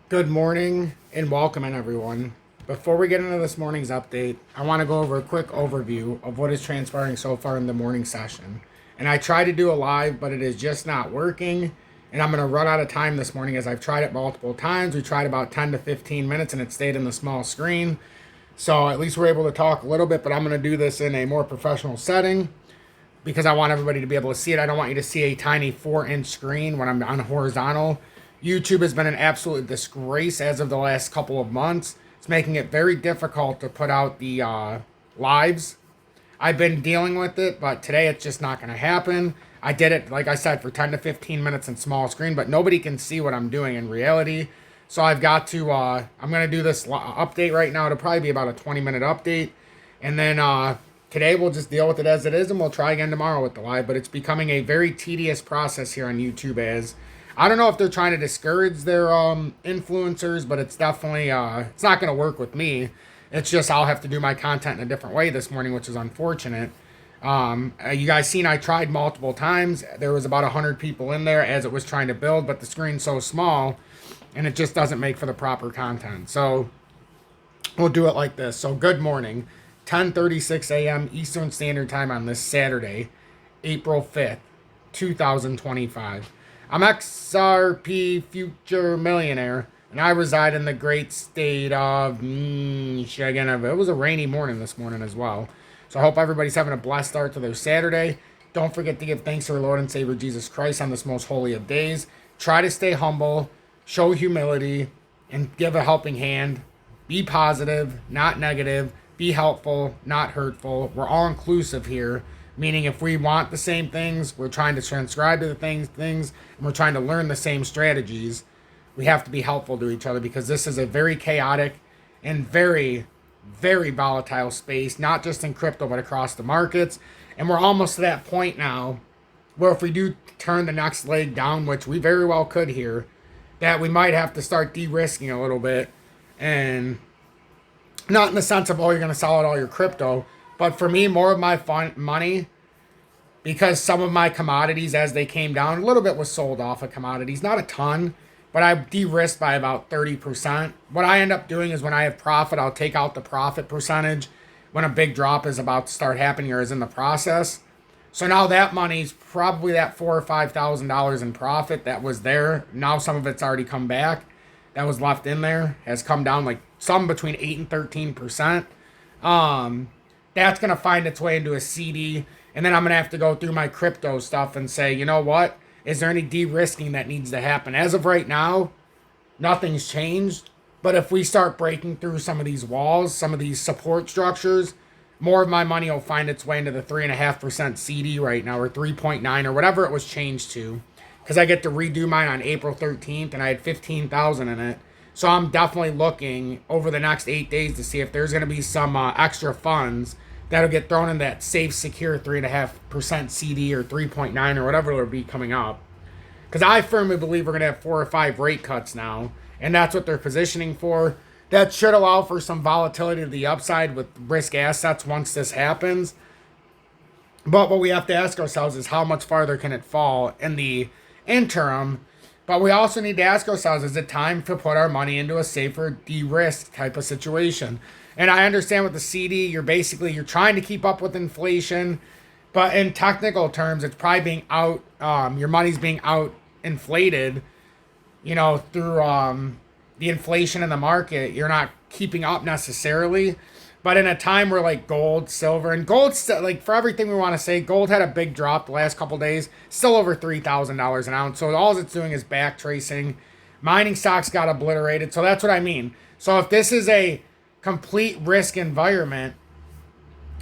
Good morning and welcome in everyone. Before we get into this morning's update, I want to go over a quick overview of what is transpiring so far in the morning session. And I tried to do a live, but it is just not working. And I'm going to run out of time this morning as I've tried it multiple times. We tried about 10 to 15 minutes and it stayed in the small screen. So at least we're able to talk a little bit, but I'm going to do this in a more professional setting because I want everybody to be able to see it. I don't want you to see a tiny 4-inch screen when I'm on horizontal. YouTube has been an absolute disgrace as of the last couple of months. It's making it very difficult to put out the lives. I've been dealing with it, but today it's just not going to happen. I did it, like I said, for 10 to 15 minutes in small screen, but nobody can see what I'm doing in reality. So I've got to, I'm going to do this update right now. It'll probably be about a 20-minute update. And then today we'll just deal with it as it is, and we'll try again tomorrow with the live. But it's becoming a very tedious process here on YouTube as I don't know if they're trying to discourage their influencers, but it's definitely it's not going to work with me. It's just I'll have to do my content in a different way this morning, which is unfortunate. You guys seen I tried multiple times. There was about 100 people in there as it was trying to build, but the screen's so small, and it just doesn't make for the proper content. So we'll do it like this. So good morning, 10:36 a.m. Eastern Standard Time on this Saturday, April 5th, 2025. I'm XRP Future Millionaire, and I reside in the great state of Michigan. It was a rainy morning this morning as well. So I hope everybody's having a blessed start to their Saturday. Don't forget to give thanks to our Lord and Savior Jesus Christ on this most holy of days. Try to stay humble, show humility, and give a helping hand. Be positive, not negative. Be helpful, not hurtful. We're all inclusive here. Meaning if we want the same things, we're trying to transcribe to the things, and we're trying to learn the same strategies, we have to be helpful to each other because this is a very chaotic and very, very volatile space, not just in crypto, but across the markets. And we're almost to that point now where if we do turn the next leg down, which we very well could here, that we might have to start de-risking a little bit. And not in the sense of, oh, you're going to sell out all your crypto, but for me, more of my money, because some of my commodities, as they came down, a little bit was sold off of commodities. Not a ton, but I de-risked by about 30%. What I end up doing is when I have profit, I'll take out the profit percentage when a big drop is about to start happening or is in the process. So now that money's probably that $4,000 or $5,000 in profit that was there. Now some of it's already come back. That was left in there has come down like some between 8 and 13%. That's going to find its way into a CD. And then I'm going to have to go through my crypto stuff and say, you know what? Is there any de-risking that needs to happen? As of right now, nothing's changed. But if we start breaking through some of these walls, some of these support structures, more of my money will find its way into the 3.5% CD right now, or 3.9 or whatever it was changed to. Because I get to redo mine on April 13th and I had 15,000 in it. So I'm definitely looking over the next 8 days to see if there's going to be some extra funds that'll get thrown in that safe, secure 3.5% CD or 3.9 or whatever it'll be coming up. Because I firmly believe we're going to have 4 or 5 rate cuts now, and that's what they're positioning for. That should allow for some volatility to the upside with risk assets once this happens. But what we have to ask ourselves is how much farther can it fall in the interim? But we also need to ask ourselves, is it time to put our money into a safer de-risk type of situation? And I understand with the CD, you're trying to keep up with inflation, but in technical terms, it's probably being out, your money's being out inflated, through the inflation in the market. You're not keeping up necessarily. But in a time where like gold, silver, and gold, like for everything we want to say, gold had a big drop the last couple days, still over $3,000 an ounce. So all it's doing is back tracing. Mining stocks got obliterated. So that's what I mean. So if this is a complete risk environment,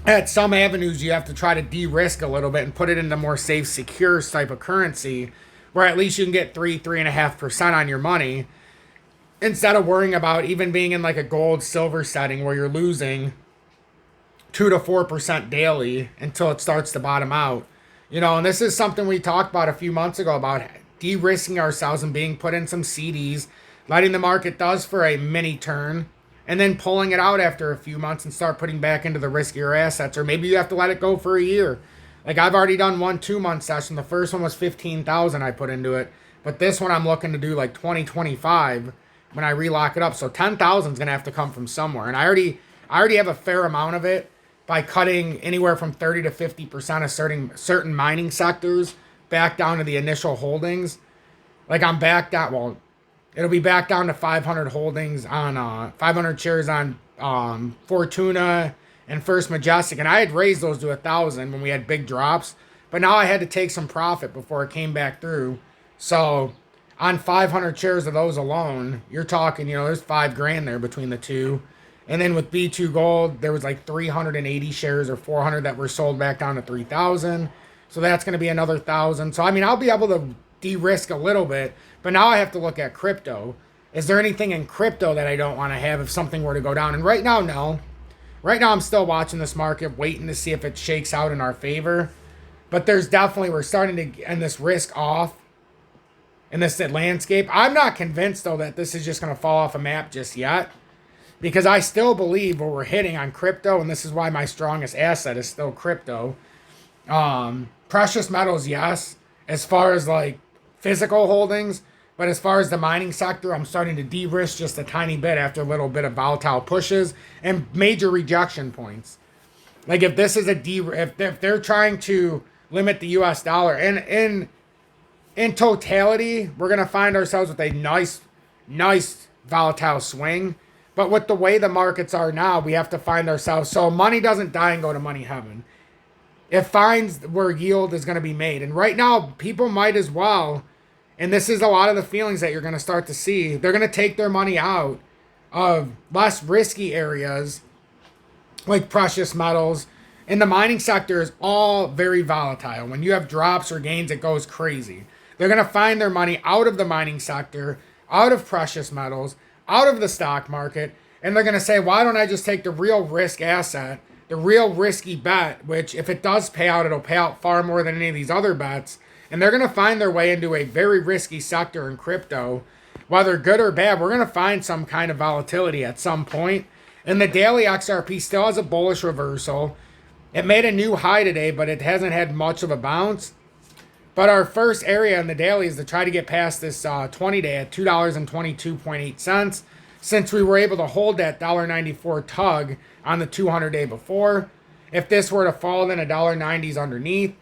at some avenues you have to try to de-risk a little bit and put it into more safe, secure type of currency where at least you can get 3.5% on your money instead of worrying about even being in like a gold silver setting where you're losing 2 to 4% daily until it starts to bottom out. And this is something we talked about a few months ago about de-risking ourselves and being put in some CDs, letting the market does for a mini turn, and then pulling it out after a few months and start putting back into the riskier assets. Or maybe you have to let it go for a year. Like I've already done 1 2-month session. The first one was 15,000 I put into it. But this one I'm looking to do like 2025, when I relock it up. So 10,000 is going to have to come from somewhere. And I already have a fair amount of it by cutting anywhere from 30 to 50% of certain mining sectors back down to the initial holdings. Like I'm back down, well, it'll be back down to 500 holdings on 500 shares on Fortuna and First Majestic. And I had raised those to 1,000 when we had big drops. But now I had to take some profit before it came back through. So on 500 shares of those alone, you're talking, there's $5,000 there between the two. And then with B2 Gold, there was like 380 shares or 400 that were sold back down to 3,000. So that's going to be another 1,000. So, I mean, I'll be able to de-risk a little bit. But now I have to look at crypto. Is there anything in crypto that I don't want to have if something were to go down? And right now, no. Right now, I'm still watching this market, waiting to see if it shakes out in our favor. But there's definitely, we're starting to end this risk off in this landscape. I'm not convinced, though, that this is just going to fall off a map just yet. Because I still believe what we're hitting on crypto, and this is why my strongest asset is still crypto. Precious metals, yes, as far as like physical holdings. But as far as the mining sector, I'm starting to de-risk just a tiny bit after a little bit of volatile pushes and major rejection points. Like if this is if they're trying to limit the US dollar, and in totality, we're going to find ourselves with a nice volatile swing. But with the way the markets are now, we have to find ourselves. So money doesn't die and go to money heaven. It finds where yield is going to be made. And right now, people might as well, and this is a lot of the feelings that you're going to start to see, they're going to take their money out of less risky areas like precious metals. And the mining sector is all very volatile. When you have drops or gains, it goes crazy. They're going to find their money out of the mining sector, out of precious metals, out of the stock market, and they're going to say, why don't I just take the real risk asset, the real risky bet, which if it does pay out, it'll pay out far more than any of these other bets. And they're going to find their way into a very risky sector in crypto. Whether good or bad, we're going to find some kind of volatility at some point. And the daily XRP still has a bullish reversal. It made a new high today, but it hasn't had much of a bounce. But our first area in the daily is to try to get past this 20-day at $2.22.8, since we were able to hold that $1.94 tug on the 200-day before. If this were to fall, then $1.90 is underneath.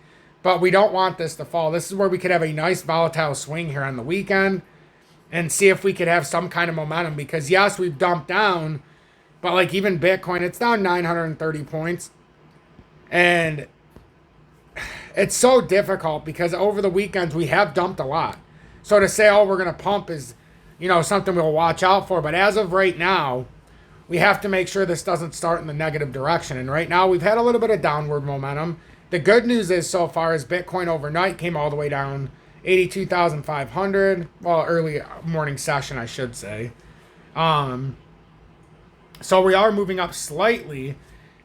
But we don't want this to fall. This is where we could have a nice volatile swing here on the weekend and see if we could have some kind of momentum. Because, yes, we've dumped down, but like even Bitcoin, it's down 930 points. And it's so difficult because over the weekends we have dumped a lot. So to say, oh, we're going to pump is, something we'll watch out for. But as of right now, we have to make sure this doesn't start in the negative direction. And right now we've had a little bit of downward momentum. The good news is so far as Bitcoin overnight came all the way down 82,500. Well, early morning session, I should say. So we are moving up slightly.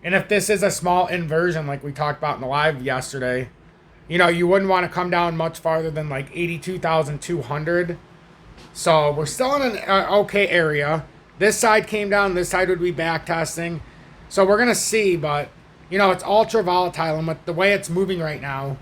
And if this is a small inversion like we talked about in the live yesterday, you wouldn't want to come down much farther than like 82,200. So we're still in an okay area. This side came down. This side would be back testing. So we're going to see. But, it's ultra volatile. And with the way it's moving right now,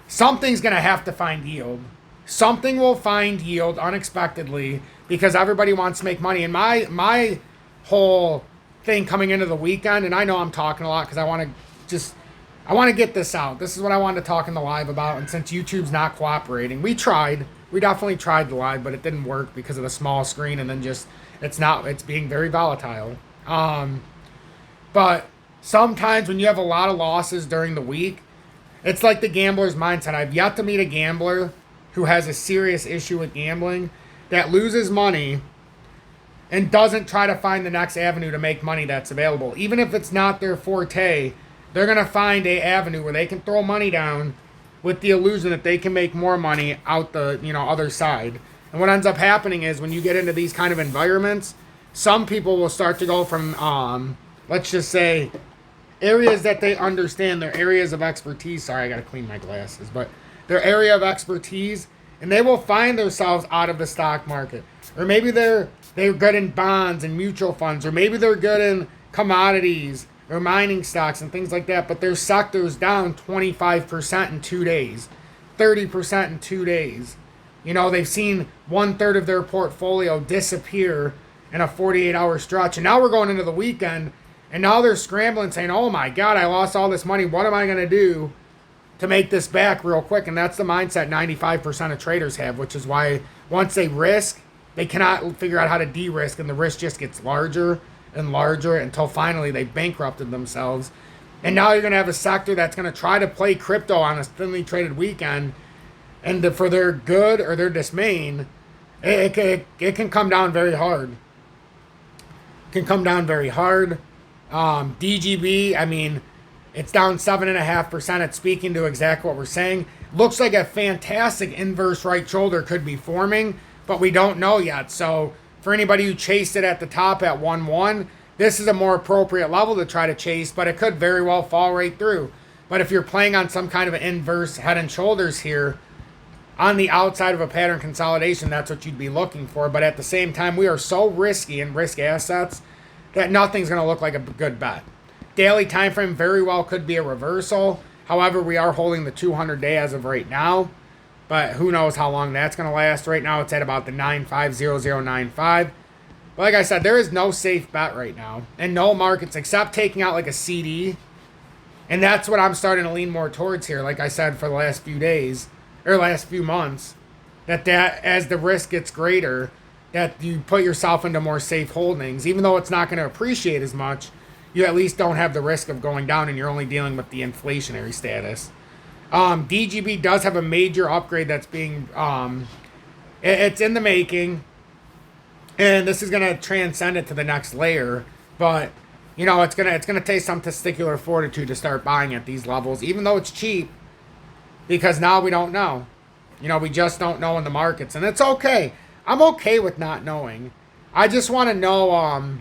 something's going to have to find yield. Something will find yield unexpectedly because everybody wants to make money. And my whole thing coming into the weekend, and I know I'm talking a lot because I want to get this out. This is what I wanted to talk in the live about, and since YouTube's not cooperating, we definitely tried the live, but it didn't work because of the small screen, and then it's being very volatile. But sometimes when you have a lot of losses during the week, it's like the gambler's mindset. I've yet to meet a gambler who has a serious issue with gambling that loses money and doesn't try to find the next avenue to make money that's available. Even if it's not their forte, they're going to find a avenue where they can throw money down with the illusion that they can make more money out the other side. And what ends up happening is when you get into these kind of environments, some people will start to go from, let's just say, areas that they understand, their areas of expertise. Sorry, I got to clean my glasses. But their area of expertise, and they will find themselves out of the stock market. Or maybe they're good in bonds and mutual funds, or maybe they're good in commodities or mining stocks and things like that, but their sector's down 25% in 2 days, 30% in 2 days. You know, they've seen 1/3 of their portfolio disappear in a 48-hour stretch. And now we're going into the weekend, and now they're scrambling saying, oh my God, I lost all this money. What am I going to do to make this back real quick? And that's the mindset 95% of traders have, which is why once they risk, they cannot figure out how to de-risk, and the risk just gets larger and larger until finally they bankrupted themselves. And now you're going to have a sector that's going to try to play crypto on a thinly traded weekend, and for their good or their dismay, it can come down very hard. It can come down very hard. DGB, I mean, it's down 7.5%. It's speaking to exactly what we're saying. Looks like a fantastic inverse right shoulder could be forming, but we don't know yet. So for anybody who chased it at the top at 1-1, this is a more appropriate level to try to chase, but it could very well fall right through. But if you're playing on some kind of an inverse head and shoulders here, on the outside of a pattern consolidation, that's what you'd be looking for. But at the same time, we are so risky in risk assets that nothing's going to look like a good bet. Daily time frame very well could be a reversal. However, we are holding the 200-day as of right now. But who knows how long that's going to last. Right now, it's at about the 950095. But like I said, there is no safe bet right now. And no markets except taking out like a CD. And that's what I'm starting to lean more towards here. Like I said, for the last few days, or last few months, that as the risk gets greater, that you put yourself into more safe holdings. Even though it's not going to appreciate as much, you at least don't have the risk of going down, and you're only dealing with the inflationary status. DGB does have a major upgrade that's being, it's in the making, and this is going to transcend it to the next layer. But you know, it's gonna take some testicular fortitude to start buying at these levels, even though it's cheap, because now we don't know. You know, we just don't know in the markets, and it's okay. I'm okay with not knowing. I just want to know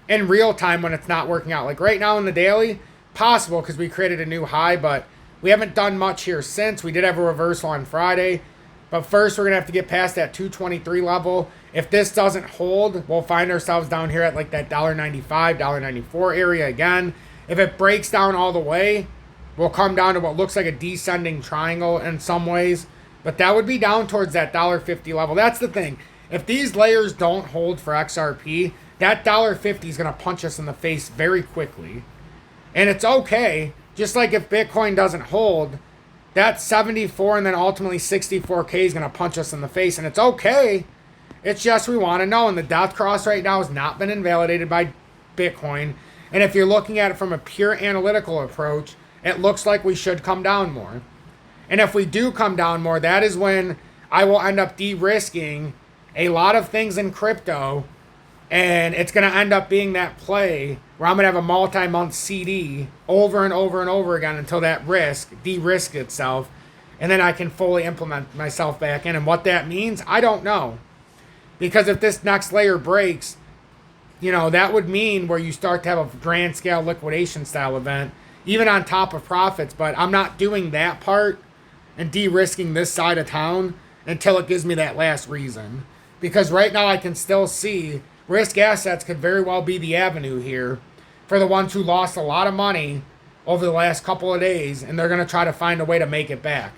in real time when it's not working out. Like right now in the daily, possible because we created a new high, but we haven't done much here since. We did have a reversal on Friday, but first we're gonna have to get past that 223 level. If this doesn't hold, we'll find ourselves down here at like that $1.95, $1.94 area again. If it breaks down all the way, we'll come down to what looks like a descending triangle in some ways. But that would be down towards that $1.50 level. That's the thing. If these layers don't hold for XRP, that $1.50 is going to punch us in the face very quickly. And it's okay. Just like if Bitcoin doesn't hold, that 74 and then ultimately 64K is going to punch us in the face. And it's okay. It's just we want to know. And the death cross right now has not been invalidated by Bitcoin. And if you're looking at it from a pure analytical approach, it looks like we should come down more. And if we do come down more, that is when I will end up de-risking a lot of things in crypto. And it's going to end up being that play where I'm going to have a multi-month CD over and over and over again until that risk de-risk itself. And then I can fully implement myself back in. And what that means, I don't know. Because if this next layer breaks, you know, that would mean where you start to have a grand scale liquidation style event, even on top of profits. But I'm not doing that part and de-risking this side of town until it gives me that last reason. Because right now I can still see risk assets could very well be the avenue here for the ones who lost a lot of money over the last couple of days, and they're going to try to find a way to make it back.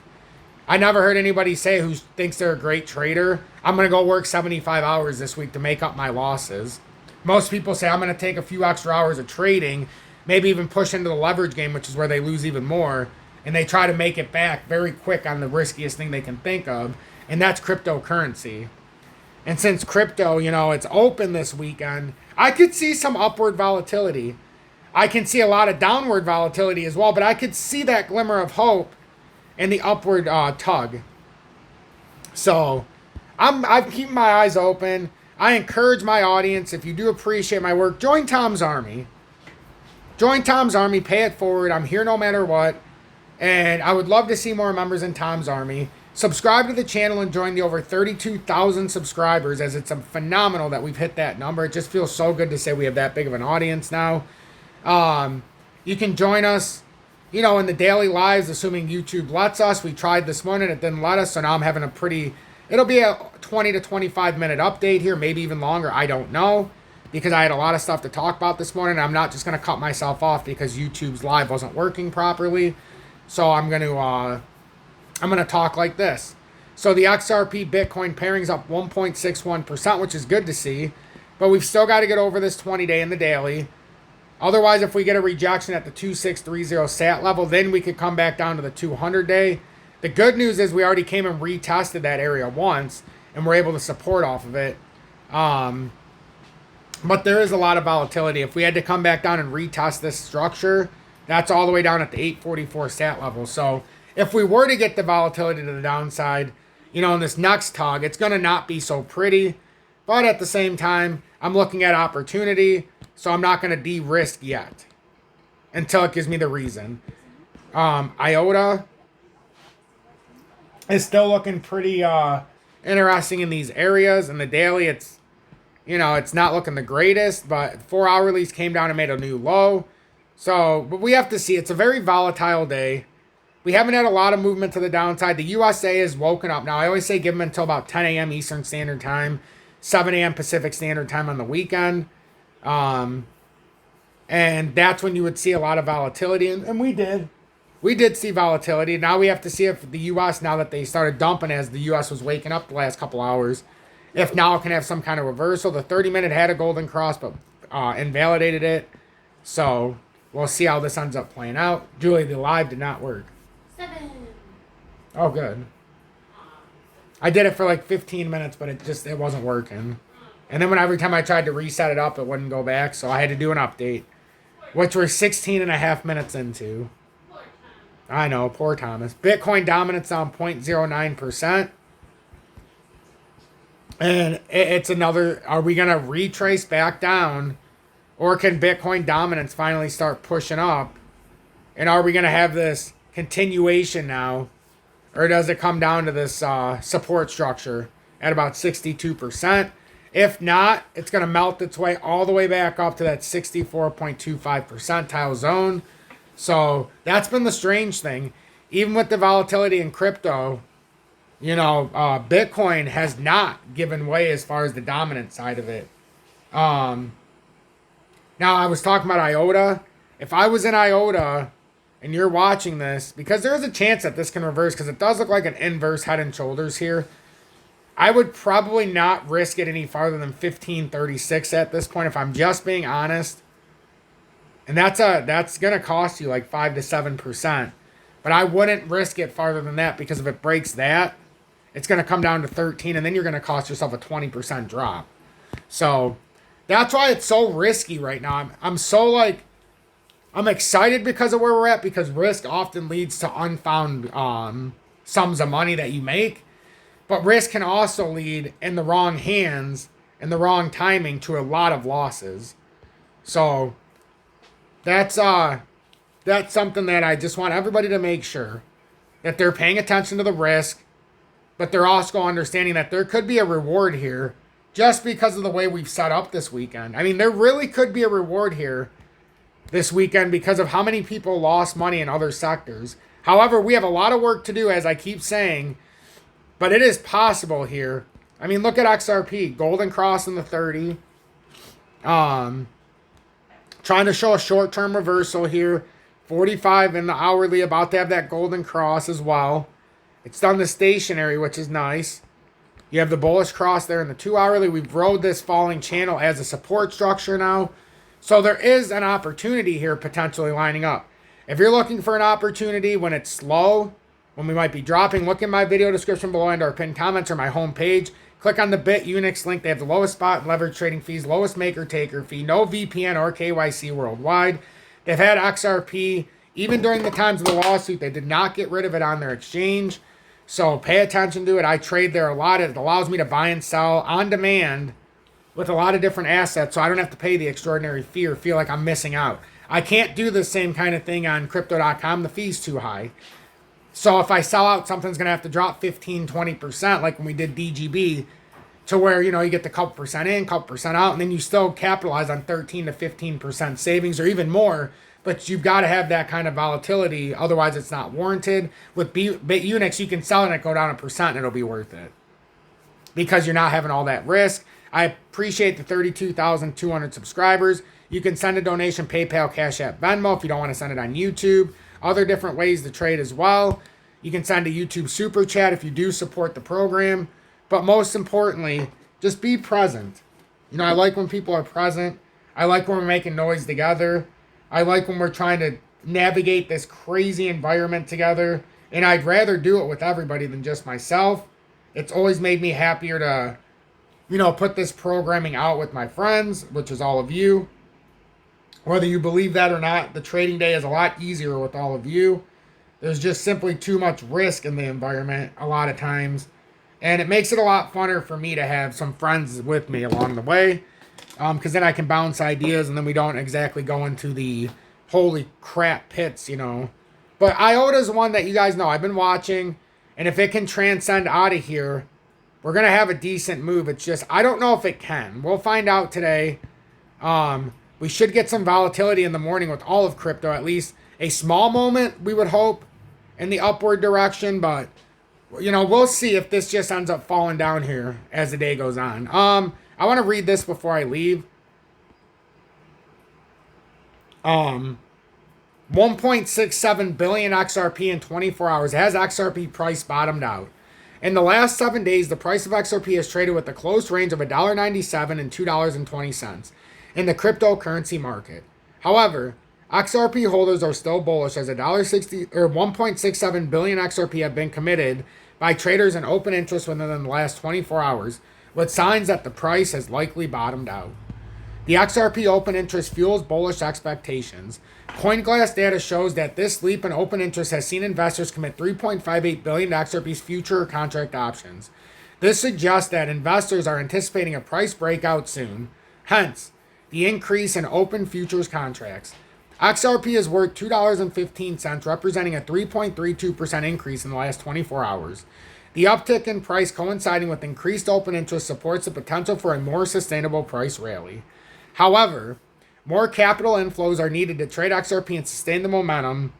I never heard anybody say who thinks they're a great trader, I'm going to go work 75 hours this week to make up my losses. Most people say I'm going to take a few extra hours of trading, maybe even push into the leverage game, which is where they lose even more, and they try to make it back very quick on the riskiest thing they can think of, and that's cryptocurrency. And since crypto, you know, it's open this weekend, I could see some upward volatility. I can see a lot of downward volatility as well, but I could see that glimmer of hope in the upward tug. So I'm keeping my eyes open. I encourage my audience, if you do appreciate my work, join Tom's Army. Join Tom's Army, pay it forward. I'm here no matter what. And I would love to see more members in Tom's Army. Subscribe to the channel and join the over 32,000 subscribers, as it's phenomenal that we've hit that number. It just feels so good to say we have that big of an audience now. You can join us, you know, in the daily lives, assuming YouTube lets us. We tried this morning, it didn't let us, so now I'm having it'll be a 20 to 25 minute update here, maybe even longer, I don't know, because I had a lot of stuff to talk about this morning. I'm not just going to cut myself off because YouTube's live wasn't working properly. So I'm going to talk like this. So the XRP Bitcoin pairing's up 1.61%, which is good to see. But we've still got to get over this 20-day in the daily. Otherwise, if we get a rejection at the 2630 sat level, then we could come back down to the 200-day. The good news is we already came and retested that area once, and we're able to support off of it. But there is a lot of volatility. If we had to come back down and retest this structure, that's all the way down at the 844 sat level. So if we were to get the volatility to the downside, you know, in this next tug, it's going to not be so pretty. But at the same time, I'm looking at opportunity, so I'm not going to de-risk yet until it gives me the reason. IOTA is still looking pretty interesting in these areas. In the daily, it's, you know, it's not looking the greatest, but 4 hourlies came down and made a new low. So, but we have to see. It's a very volatile day. We haven't had a lot of movement to the downside. The USA is woken up. Now, I always say give them until about 10 a.m. Eastern Standard Time, 7 a.m. Pacific Standard Time on the weekend. And that's when you would see a lot of volatility. And we did. We did see volatility. Now we have to see if the U.S., now that they started dumping as the U.S. was waking up the last couple hours, if now it can have some kind of reversal. The 30-minute had a golden cross, but invalidated it. So we'll see how this ends up playing out. Julie, the live did not work. 7. Oh, good. I did it for like 15 minutes, but it wasn't working. And then every time I tried to reset it up, it wouldn't go back. So I had to do an update, which we're 16 and a half minutes into. I know, poor Thomas. Bitcoin dominance down 0.09%. And it's another, are we going to retrace back down? Or can Bitcoin dominance finally start pushing up? And are we going to have this continuation now? Or does it come down to this support structure at about 62%? If not, it's going to melt its way all the way back up to that 64.25 percentile zone. So that's been the strange thing. Even with the volatility in crypto, you know, Bitcoin has not given way as far as the dominant side of it. Now, I was talking about IOTA. If I was in IOTA and you're watching this, because there is a chance that this can reverse, because it does look like an inverse head and shoulders here, I would probably not risk it any farther than 1536 at this point, if I'm just being honest. And that's going to cost you like 5 to 7%. But I wouldn't risk it farther than that, because if it breaks that, it's going to come down to 13, and then you're going to cost yourself a 20% drop. So that's why it's so risky right now. I'm so like, I'm excited because of where we're at, because risk often leads to unfound sums of money that you make. But risk can also lead, in the wrong hands, in the wrong timing, to a lot of losses. So that's something that I just want everybody to make sure that they're paying attention to the risk, but they're also understanding that there could be a reward here just because of the way we've set up this weekend. I mean, there really could be a reward here this weekend because of how many people lost money in other sectors. However, we have a lot of work to do, as I keep saying, but it is possible here. I mean, look at XRP, golden cross in the 30. Trying to show a short-term reversal here. 45 in the hourly, about to have that golden cross as well. It's done the stationary, which is nice. You have the bullish cross there in the 2 hourly. We've rode this falling channel as a support structure now. So there is an opportunity here potentially lining up. If you're looking for an opportunity when it's slow, when we might be dropping, look in my video description below and our pinned comments or my homepage. Click on the BITUNIX link. They have the lowest spot and leverage trading fees, lowest maker-taker fee, no VPN or KYC worldwide. They've had XRP. Even during the times of the lawsuit, they did not get rid of it on their exchange. So pay attention to it. I trade there a lot. It allows me to buy and sell on demand with a lot of different assets, so I don't have to pay the extraordinary fee or feel like I'm missing out. I can't do the same kind of thing on crypto.com. The fee's too high. So if I sell out, something's going to have to drop 15, 20%, like when we did DGB, to where, you know, you get the couple percent in, couple percent out, and then you still capitalize on 13 to 15% savings or even more. But you've got to have that kind of volatility. Otherwise, it's not warranted. With BITUNIX, you can sell it and go down 1% and it'll be worth it, because you're not having all that risk. I appreciate the 32,200 subscribers. You can send a donation, PayPal, Cash App, Venmo if you don't want to send it on YouTube. Other different ways to trade as well. You can send a YouTube super chat if you do support the program. But most importantly, just be present. You know, I like when people are present. I like when we're making noise together. I like when we're trying to navigate this crazy environment together. And I'd rather do it with everybody than just myself. It's always made me happier to, you know, put this programming out with my friends, which is all of you. Whether you believe that or not, the trading day is a lot easier with all of you. There's just simply too much risk in the environment a lot of times. And it makes it a lot funner for me to have some friends with me along the way. Because then I can bounce ideas and then we don't exactly go into the holy crap pits, you know. But IOTA's one that you guys know I've been watching. And if it can transcend out of here, we're going to have a decent move. It's just, I don't know if it can. We'll find out today. We should get some volatility in the morning with all of crypto, at least a small moment, we would hope, in the upward direction. But, you know, we'll see if this just ends up falling down here as the day goes on. I want to read this before I leave. 1.67 billion XRP in 24 hours. Has XRP price bottomed out? In the last 7 days, the price of XRP has traded with a close range of $1.97 and $2.20 in the cryptocurrency market. However, XRP holders are still bullish as $1.60 or 1.67 billion XRP have been committed by traders in open interest within the last 24 hours, with signs that the price has likely bottomed out. The XRP open interest fuels bullish expectations. CoinGlass data shows that this leap in open interest has seen investors commit 3.58 billion to XRP's future contract options. This suggests that investors are anticipating a price breakout soon. Hence, the increase in open futures contracts. XRP is worth $2.15, representing a 3.32% increase in the last 24 hours. The uptick in price coinciding with increased open interest supports the potential for a more sustainable price rally. However, more capital inflows are needed to trade XRP and sustain the momentum.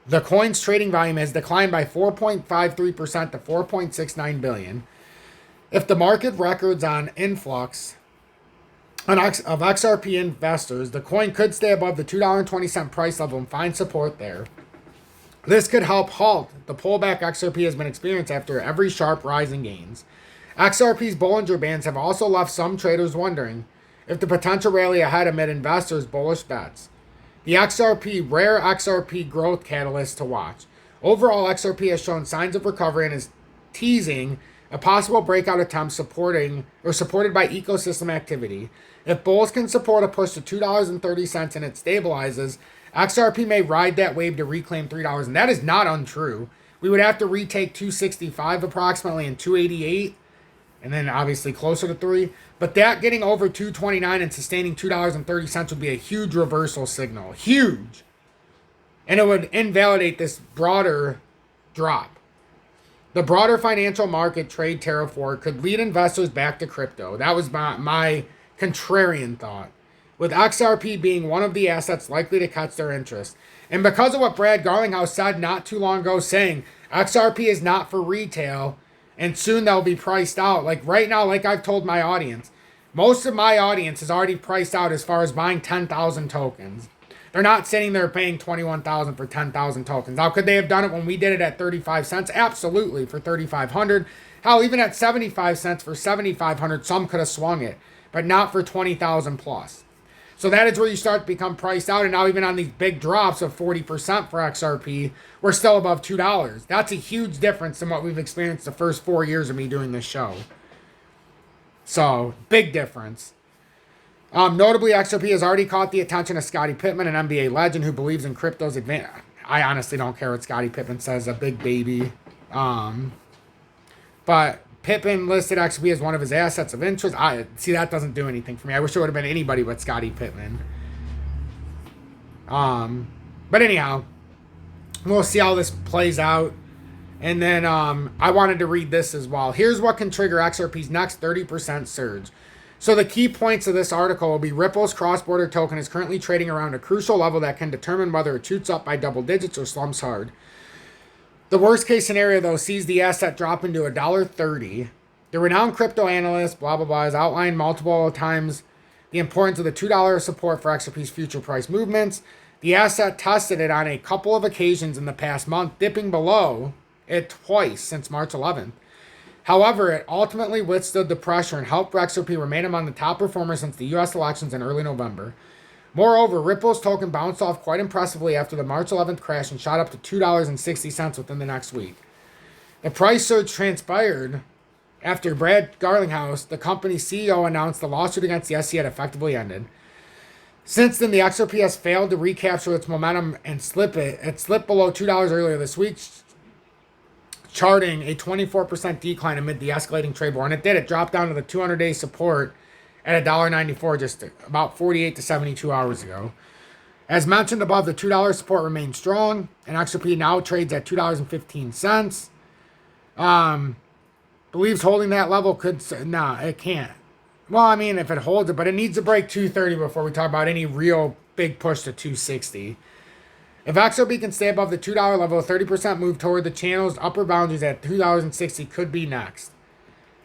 The coin's trading volume has declined by 4.53% to 4.69 billion. If the market records on influx of XRP investors, the coin could stay above the $2.20 price level and find support there. This could help halt the pullback XRP has been experienced after every sharp rise in gains. XRP's Bollinger Bands have also left some traders wondering if the potential rally ahead amid investors' bullish bets. The rare XRP growth catalyst to watch. Overall, XRP has shown signs of recovery and is teasing a possible breakout attempt supported by ecosystem activity. If bulls can support a push to $2.30 and it stabilizes, XRP may ride that wave to reclaim $3, and that is not untrue. We would have to retake 265 approximately and 288, and then obviously closer to 3. But that getting over 229 and sustaining $2.30 would be a huge reversal signal. Huge. And it would invalidate this broader drop. The broader financial market trade tariff war could lead investors back to crypto. That was my contrarian thought, with XRP being one of the assets likely to catch their interest. And because of what Brad Garlinghouse said not too long ago, saying XRP is not for retail, and soon they'll be priced out. Like right now, like I've told my audience, most of my audience is already priced out as far as buying 10,000 tokens. They're not sitting there paying $21,000 for 10,000 tokens. Now, could they have done it when we did it at 35 cents? Absolutely, for 3,500. Hell, even at 75 cents for 7,500, some could have swung it, but not for 20,000 plus. So that is where you start to become priced out. And now even on these big drops of 40% for XRP, we're still above $2. That's a huge difference than what we've experienced the first 4 years of me doing this show. So, big difference. Notably, XRP has already caught the attention of Scottie Pippen, an NBA legend who believes in crypto's advance. I honestly don't care what Scottie Pippen says, a big baby. But Pippen listed XRP as one of his assets of interest. See, that doesn't do anything for me. I wish it would have been anybody but Scottie Pippen. But anyhow, we'll see how this plays out. And then I wanted to read this as well. Here's what can trigger XRP's next 30% surge. So the key points of this article will be Ripple's cross-border token is currently trading around a crucial level that can determine whether it shoots up by double digits or slumps hard. The worst case scenario, though, sees the asset drop into $1.30. The renowned crypto analyst, blah, blah, blah, has outlined multiple times the importance of the $2 support for XRP's future price movements. The asset tested it on a couple of occasions in the past month, dipping below it twice since March 11th. However, it ultimately withstood the pressure and helped XRP remain among the top performers since the U.S. elections in early November. Moreover, Ripple's token bounced off quite impressively after the March 11th crash and shot up to $2.60 within the next week. The price surge transpired after Brad Garlinghouse, the company's CEO, announced the lawsuit against the SEC had effectively ended. Since then, the XRP has failed to recapture its momentum and slip it. It slipped below $2 earlier this week, charting a 24% decline amid the escalating trade war. And it did. It dropped down to the 200-day support at $1.94 just about 48 to 72 hours ago. As mentioned above, the $2 support remains strong, and XRP now trades at $2.15. Believes holding that level could... Nah, it can't. Well, I mean, if it holds it, but it needs to break 230 before we talk about any real big push to 260. If XRP can stay above the $2 level, a 30% move toward the channel's upper boundaries at $2.60 could be next.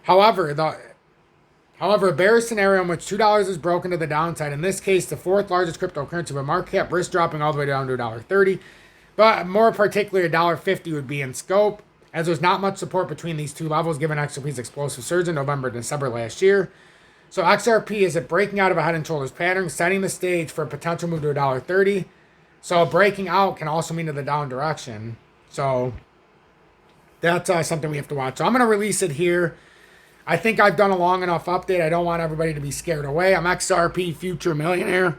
However, a bearish scenario in which $2 is broken to the downside, in this case, the fourth largest cryptocurrency with market cap risk dropping all the way down to $1.30, but more particularly $1.50 would be in scope, as there's not much support between these two levels given XRP's explosive surge in November and December last year. So XRP is breaking out of a head and shoulders pattern, setting the stage for a potential move to $1.30. So breaking out can also mean to the down direction. So that's something we have to watch. So I'm going to release it here. I think I've done a long enough update. I don't want everybody to be scared away. I'm XRP Future Millionaire.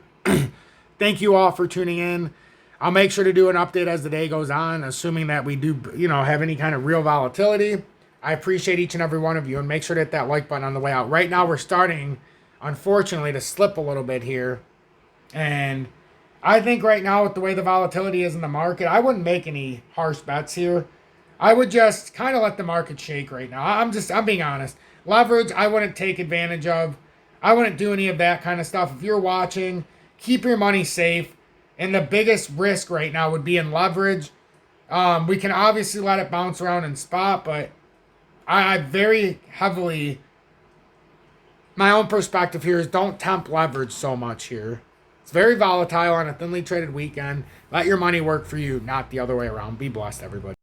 Thank you all for tuning in. I'll make sure to do an update as the day goes on, assuming that we do, have any kind of real volatility. I appreciate each and every one of you, and make sure to hit that like button on the way out. Right now, we're starting, unfortunately, to slip a little bit here. And I think right now, with the way the volatility is in the market, I wouldn't make any harsh bets here. I would just kind of let the market shake right now. I'm being honest. Leverage, I wouldn't take advantage of. I wouldn't do any of that kind of stuff. If you're watching, keep your money safe. And the biggest risk right now would be in leverage. We can obviously let it bounce around in spot, but I very heavily, my own perspective here is don't tempt leverage so much here. It's very volatile on a thinly traded weekend. Let your money work for you, not the other way around. Be blessed, everybody.